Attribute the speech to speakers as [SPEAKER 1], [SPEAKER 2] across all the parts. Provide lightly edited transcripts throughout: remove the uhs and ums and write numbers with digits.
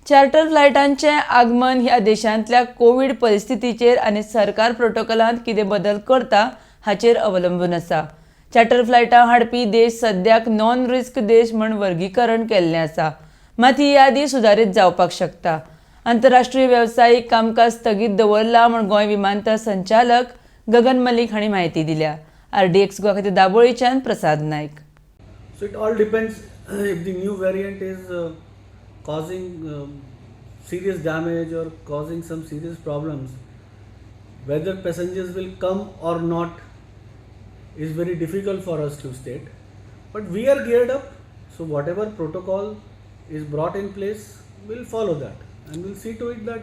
[SPEAKER 1] Charter फ्लायटांचे आगमन ह्या देशांतल्या कोविड परिस्थितीचेर आनी सरकार प्रोटोकॉलांत कितें बदल करता हाचेर अवलंबून आसा. चार्टर फ्लायटां हाडपी देश सद्याक नॉन रिस्क देश म्हूण वर्गीकरण केल्लें आसा, मात ही यादी सुदारीत जावपाक शकता. आंतरराष्ट्रीय वेवसायीक कामकाज स्थगीत दवरलां म्हूण गोंय विमानतळ संचालक गगन मलीक हांणी म्हायती दिल्या. RDX गोवा खातीर दाबोळेच्यान प्रसाद नायक.
[SPEAKER 2] So it all depends if the new variant is causing serious damage or causing some serious problems. Whether passengers will come or not is very difficult for us to state. But we are geared up, so whatever protocol is brought in place, we'll follow that and we'll see to it that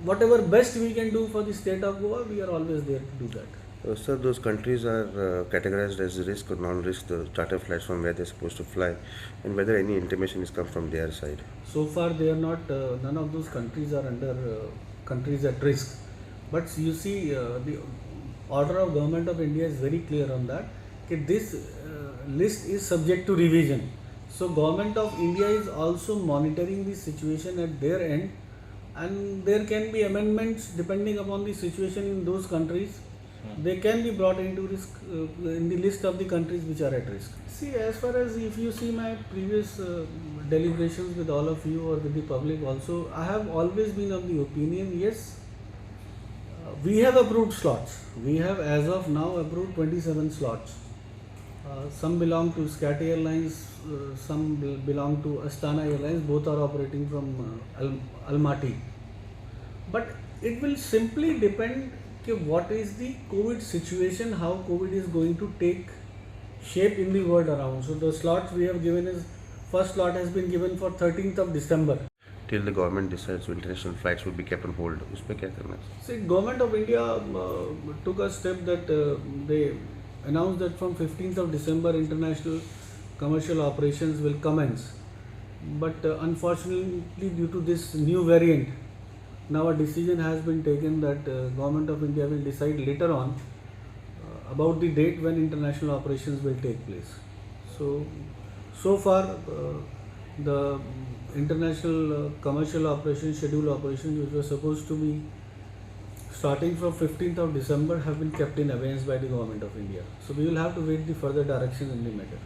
[SPEAKER 2] whatever best we can do for the state of Goa, we are always there to do that.
[SPEAKER 3] Sir, those countries are categorized as risk or non-risk, the charter flights from where they're supposed to fly, and whether any intimation has come from their side.
[SPEAKER 2] So far, they are not. None of those countries are under countries at risk. But you see, the order of Government of India is very clear on that. That this list is subject to revision. So Government of India is also monitoring the situation at their end, and there can be amendments depending upon the situation in those countries. They can be brought into risk in the list of the countries which are at risk. See, as far as if you see my previous deliberations with all of you or with the public also, I have always been of the opinion, yes, we have approved slots. We have as of now approved 27 slots. Some belong to SCAT Airlines, some belong to Astana Airlines, both are operating from Almaty. But it will simply depend what is the COVID situation, how COVID is going to take shape in the world around. So the slots we have given is, first slot has been given for 13th of December.
[SPEAKER 3] Till the government decides, so international flights will be kept on hold. उसमें क्या करना है?
[SPEAKER 2] See, Government of India took a step that they announced that from 15th of December international commercial operations will commence. But unfortunately, due to this new variant, now a decision has been taken that Government of India will decide later on about the date when international operations will take place. So far the international commercial operations, scheduled operations which were supposed to be starting from 15th of December have been kept in abeyance by the Government of India. So we will have to wait the further direction in the matter.